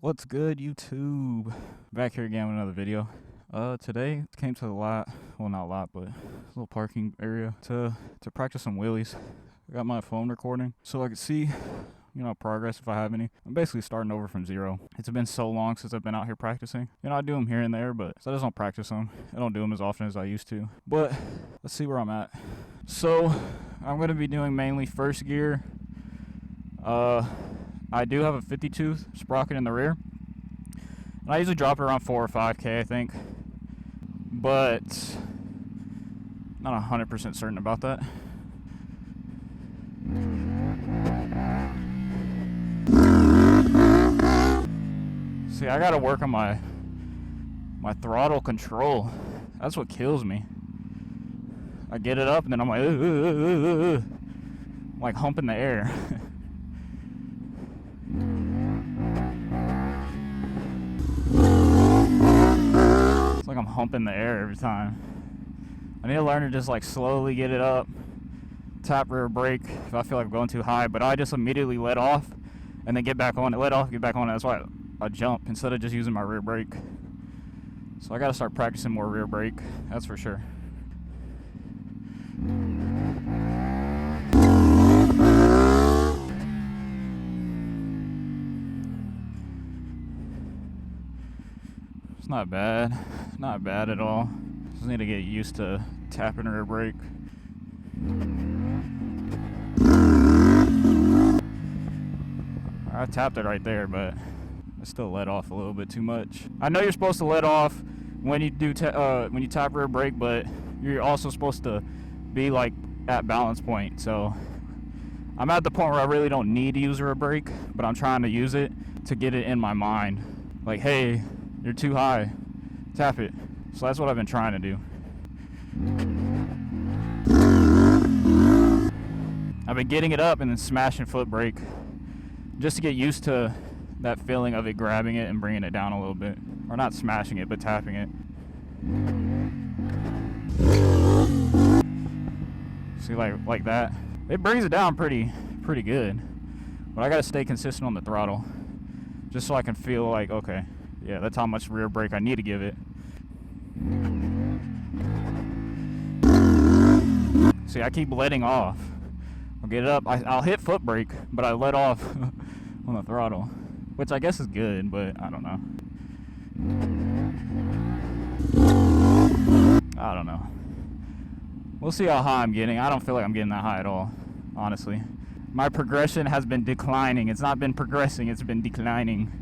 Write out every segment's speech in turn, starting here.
What's good, YouTube? Back here again with another video. Today came to the lot, well not a lot, but a little parking area to practice some wheelies. I got my phone recording so I can see, progress if I have any. I'm basically starting over from zero. It's been so long since I've been out here practicing. I do them here and there, but I just don't practice them. I don't do them as often as I used to. But let's see where I'm at. So I'm going to be doing mainly first gear. I do have a 50 tooth sprocket in the rear, and I usually drop it around 4 or 5K, I think, but not 100% certain about that. See, I gotta work on my throttle control. That's what kills me. I get it up and then I'm like, I'm like humping the air. It's like I'm humping the air every time. I need to learn to just like slowly get it up, tap rear brake if I feel like I'm going too high, but I just immediately let off and then get back on it, let off, get back on it. That's why I jump instead of just using my rear brake. So I gotta start practicing more rear brake, that's for sure. It's not bad, not bad at all. Just need to get used to tapping rear brake. I tapped it right there, but I still let off a little bit too much. I know you're supposed to let off when you do when you tap rear brake, but you're also supposed to be like at balance point. So I'm at the point where I really don't need to use rear brake, but I'm trying to use it to get it in my mind. Like, hey, you're too high, tap it. So that's what I've been trying to do. I've been getting it up and then smashing foot brake just to get used to that feeling of it grabbing it and bringing it down a little bit. Or not smashing it, but tapping it. See, like that. It brings it down pretty good. But I gotta stay consistent on the throttle, just so I can feel like, okay, yeah, that's how much rear brake I need to give it. See, I keep letting off. I'll get it up, I'll hit foot brake, but I let off on the throttle, which I guess is good, but I don't know. I don't know. We'll see how high I'm getting. I don't feel like I'm getting that high at all, honestly. My progression has been declining. It's not been progressing, it's been declining.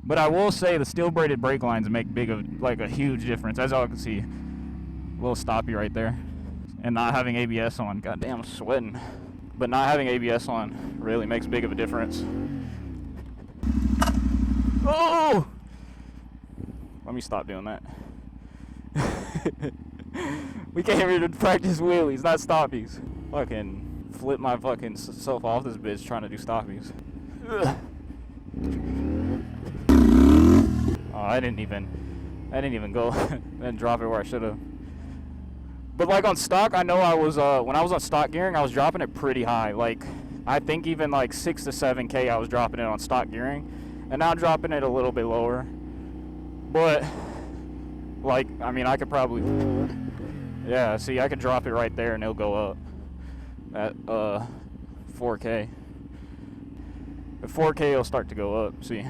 But I will say the steel braided brake lines make a huge difference. As y'all can see, a little stoppy right there. And not having ABS on, goddamn, I'm sweating. But not having ABS on really makes big of a difference. Oh! Let me stop doing that. We came here to practice wheelies, not stoppies. Fucking flip my fucking self off this bitch trying to do stoppies. Ugh. Oh, I didn't even go and drop it where I should have. But like on stock, I know I was when I was on stock gearing, I was dropping it pretty high. Like I think even like 6 to 7K I was dropping it on stock gearing, and now I'm dropping it a little bit lower. But like, I mean, I could probably, yeah, see, I could drop it right there and it'll go up at 4K. At 4K it'll start to go up, see,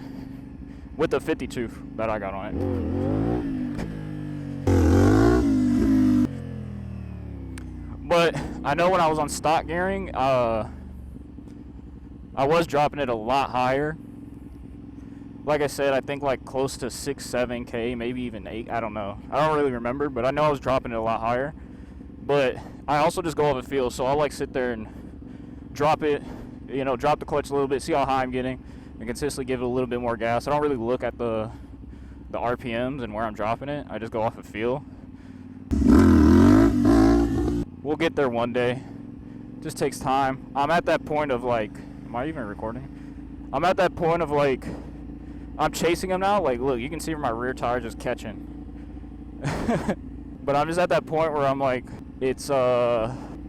with the 50 tooth that I got on it. But I know when I was on stock gearing, I was dropping it a lot higher. Like I said, I think like close to 6, 7K, maybe even 8, I don't know. I don't really remember, but I know I was dropping it a lot higher. But I also just go off a feel, so I'll like sit there and drop it, drop the clutch a little bit, see how high I'm getting, and consistently give it a little bit more gas. I don't really look at the RPMs and where I'm dropping it. I just go off a feel. We'll get there one day. It just takes time. I'm at that point of like, am I even recording? I'm at that point of like, I'm chasing them now. Like, look, you can see where my rear tire just catching. But I'm just at that point where I'm like, it's damn,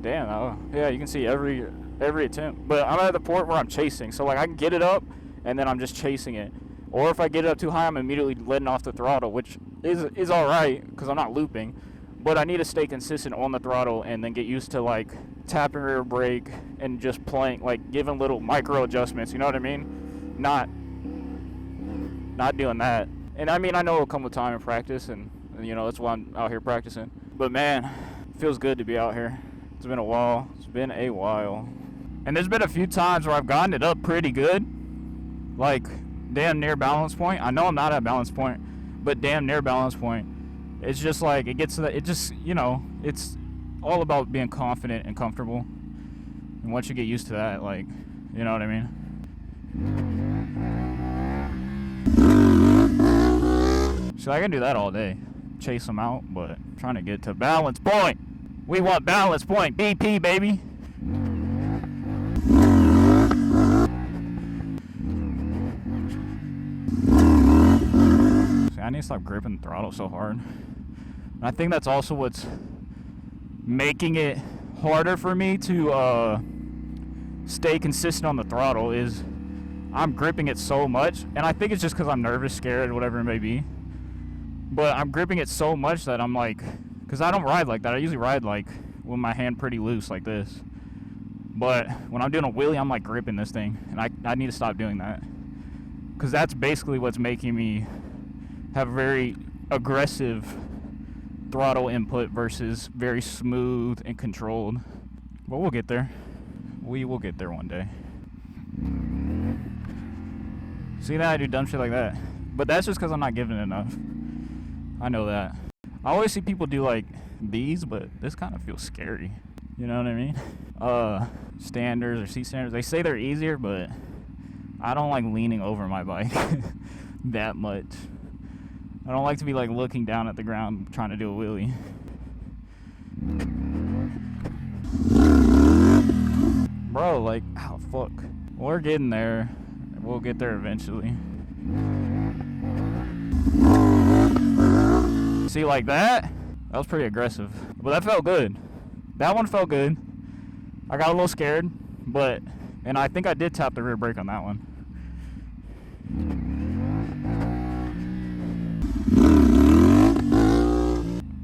yeah, you can see every every attempt. But I'm at the point where I'm chasing, so like I can get it up and then I'm just chasing it. Or if I get it up too high, I'm immediately letting off the throttle, which is all right because I'm not looping. But I need to stay consistent on the throttle and then get used to like tapping rear brake and just playing, like giving little micro adjustments. You know what I mean? Not doing that. And I mean, I know it'll come with time and practice, and you know that's why I'm out here practicing. But man, it feels good to be out here. It's been a while. It's been a while. And there's been a few times where I've gotten it up pretty good, like damn near balance point. I know I'm not at balance point, but damn near balance point. It's just like it gets to that. It just, you know, it's all about being confident and comfortable. And once you get used to that, like, you know what I mean? So I can do that all day, chase them out, but I'm trying to get to balance point. We want balance point, BP, baby. See, I need to stop gripping the throttle so hard. And I think that's also what's making it harder for me to stay consistent on the throttle is I'm gripping it so much, and I think it's just because I'm nervous, scared, whatever it may be. But I'm gripping it so much that I'm like, because I don't ride like that. I usually ride like with my hand pretty loose like this. But when I'm doing a wheelie, I'm like gripping this thing, and I need to stop doing that. Because that's basically what's making me have very aggressive throttle input versus very smooth and controlled. But we'll get there. We will get there one day. See that I do dumb shit like that, but that's just because I'm not giving it enough. I know that. I always see people do like these, but this kind of feels scary. You know what I mean? Standers or seat standers. They say they're easier, but I don't like leaning over my bike that much. I don't like to be like looking down at the ground trying to do a wheelie. Bro, like, oh fuck. We're getting there. We'll get there eventually. See, like that? That was pretty aggressive. But that felt good. That one felt good. I got a little scared, but, and I think I did tap the rear brake on that one.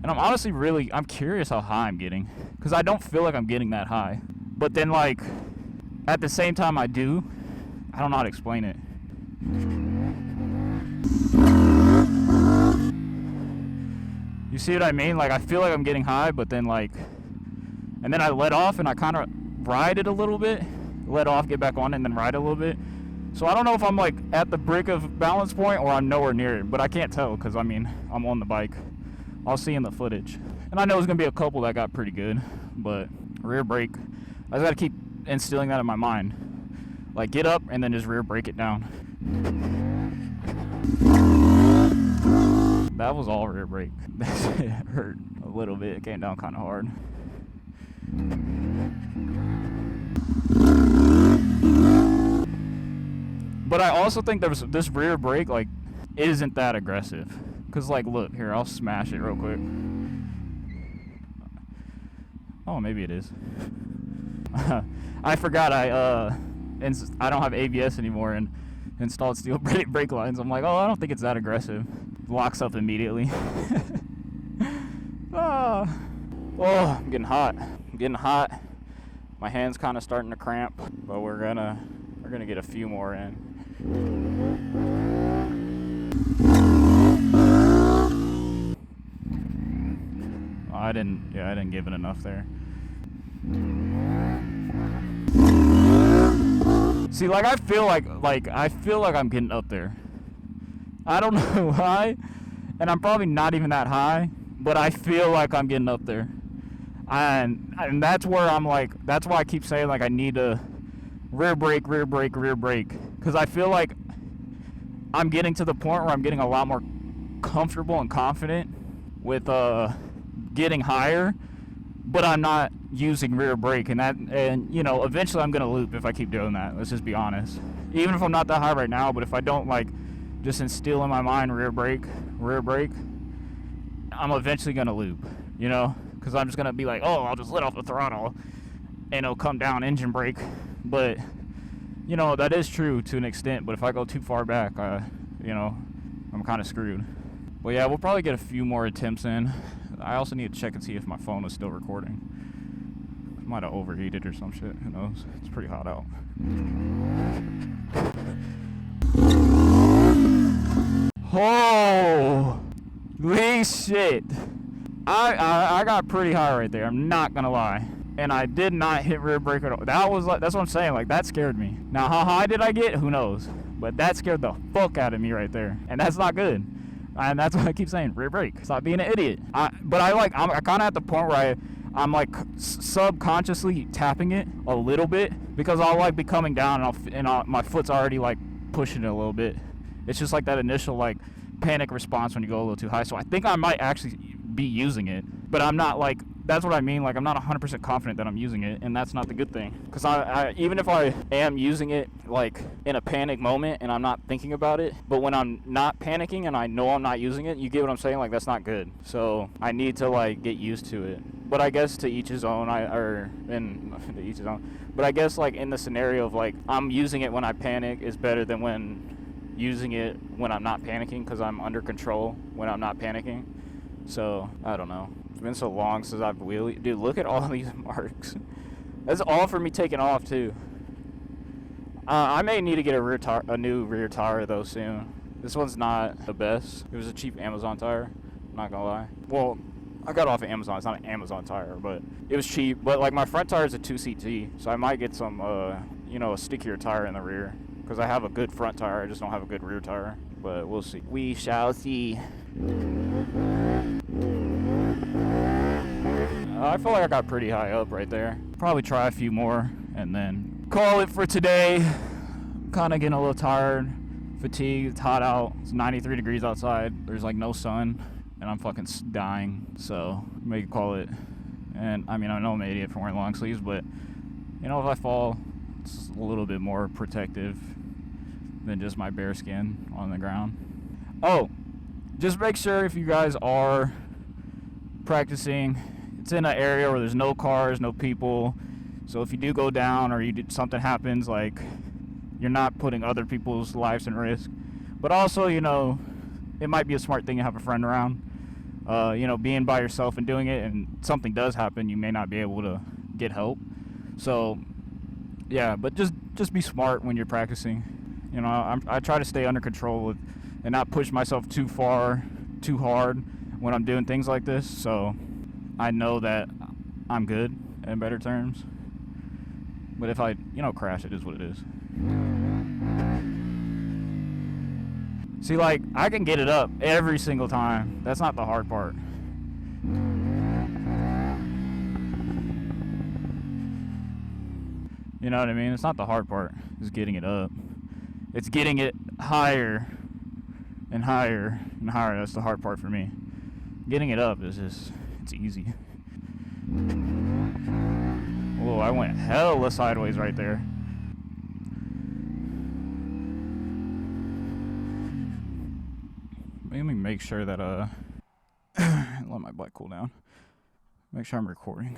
And I'm honestly I'm curious how high I'm getting. Because I don't feel like I'm getting that high. But then, like, at the same time I do. I don't know how to explain it. You see what I mean? Like, I feel like I'm getting high, but then, like, and then I let off and I kind of ride it a little bit. Let off, get back on it, and then ride it a little bit. So I don't know if I'm, like, at the brink of balance point or I'm nowhere near it. But I can't tell because, I mean, I'm on the bike. I'll see in the footage. And I know there's going to be a couple that got pretty good. But rear brake, I just got to keep instilling that in my mind. Like, get up and then just rear brake it down. That was all rear brake. It hurt a little bit. It came down kind of hard. But I also think there's this rear brake, like, isn't that aggressive. Because, like, look, here, I'll smash it real quick. Oh, maybe it is. I forgot and I don't have ABS anymore and installed steel brake lines. I'm like, oh, I don't think it's that aggressive. Locks up immediately. Oh, I'm getting hot. I'm getting hot. My hand's kind of starting to cramp, but we're gonna get a few more in. Oh, I didn't give it enough there. See, like, I feel like I'm getting up there. I don't know why, and I'm probably not even that high, but I feel like I'm getting up there. And that's where I'm like, that's why I keep saying, like, I need to rear brake, because I feel like I'm getting to the point where I'm getting a lot more comfortable and confident with getting higher, but I'm not using rear brake, and you know, eventually I'm gonna loop if I keep doing that. Let's just be honest. Even if I'm not that high right now, but if I don't, like, just instill in my mind rear brake, I'm eventually gonna loop, you know, because I'm just gonna be like, oh, I'll just let off the throttle, and it'll come down engine brake. But you know, that is true to an extent, but if I go too far back, you know, I'm kind of screwed. But yeah, we'll probably get a few more attempts in. I also need to check and see if my phone is still recording. Might have overheated or some shit, who knows? It's pretty hot out. Holy shit. I got pretty high right there, I'm not gonna lie. And I did not hit rear brake at all. That was like, that's what I'm saying, like that scared me. Now how high did I get? Who knows? But that scared the fuck out of me right there. And that's not good. And that's what I keep saying, rear brake. Stop being an idiot. But I'm kind of at the point where I'm like subconsciously tapping it a little bit, because I'll like be coming down and my foot's already like pushing it a little bit. It's just like that initial like panic response when you go a little too high. So I think I might actually be using it, but I'm not like, that's what I mean, like I'm not 100% confident that I'm using it, and that's not the good thing. Because I even if I am using it like in a panic moment and I'm not thinking about it, but when I'm not panicking and I know I'm not using it, you get what I'm saying, like that's not good. So I need to like get used to it. But I guess to each his own, to each his own. But I guess like in the scenario of like I'm using it when I panic is better than when using it when I'm not panicking, because I'm under control when I'm not panicking. So I don't know. It's been so long since I've wheelied. Dude, look at all these marks. That's all for me taking off too. I may need to get a new rear tire though soon. This one's not the best. It was a cheap Amazon tire, I'm not gonna lie. Well, I got it off of Amazon. It's not an Amazon tire, but it was cheap. But like my front tire is a 2CT, so I might get some, you know, a stickier tire in the rear, because I have a good front tire. I just don't have a good rear tire. But we'll see. We shall see. I feel like I got pretty high up right there. Probably try a few more and then call it for today. Kind of getting a little tired, fatigued. It's hot out. It's 93 degrees outside. There's like no sun, and I'm fucking dying. So maybe call it. And I mean, I know I'm an idiot for wearing long sleeves, but you know, if I fall, it's a little bit more protective than just my bare skin on the ground. Oh, just make sure if you guys are practicing, it's in an area where there's no cars, no people. So if you do go down or something happens, like, you're not putting other people's lives in risk. But also, you know, it might be a smart thing to have a friend around. You know, being by yourself and doing it, and something does happen, you may not be able to get help. So yeah, but just be smart when you're practicing. You know, I try to stay under control and not push myself too far, too hard when I'm doing things like this. So I know that I'm good, in better terms. But if I, you know, crash, it is what it is. See, like, I can get it up every single time. That's not the hard part. You know what I mean? It's not the hard part. It's getting it up. It's getting it higher and higher and higher. That's the hard part for me. Getting it up is just, it's easy. Whoa, I went hella sideways right there. Let me make sure that, let my bike cool down. Make sure I'm recording.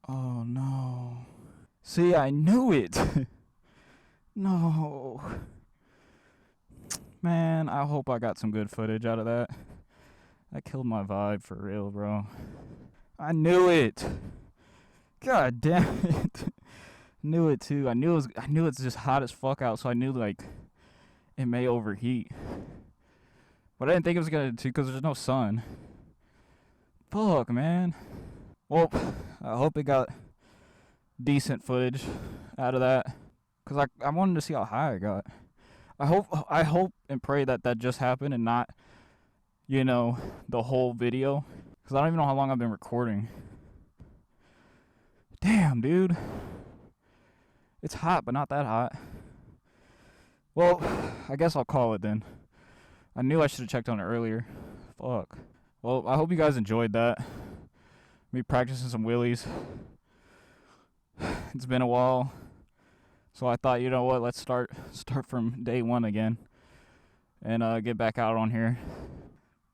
Oh no. See, I knew it. No. Man, I hope I got some good footage out of that. That killed my vibe for real, bro. I knew it. God damn it. Knew it too. I knew it's just hot as fuck out, so I knew like it may overheat. But I didn't think it was gonna too, because there's no sun. Fuck, man. Well, I hope it got decent footage out of that, because I wanted to see how high I got. I hope and pray that that just happened and not, you know, the whole video, because I don't even know how long I've been recording. Damn, dude. It's hot, but not that hot. Well, I guess I'll call it then. I knew I should have checked on it earlier. Fuck. Well, I hope you guys enjoyed that. Me practicing some wheelies. It's been a while. So I thought, you know what, let's start from day one again. And get back out on here.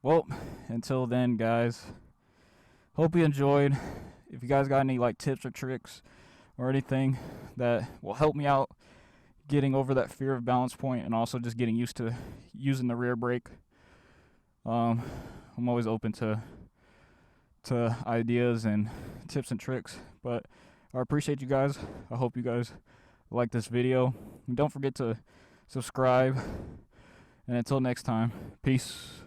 Well, until then, guys. Hope you enjoyed. If you guys got any like tips or tricks or anything that will help me out getting over that fear of balance point, and also just getting used to using the rear brake. I'm always open to ideas and tips and tricks, but I appreciate you guys. I hope you guys like this video, and don't forget to subscribe, and until next time, peace.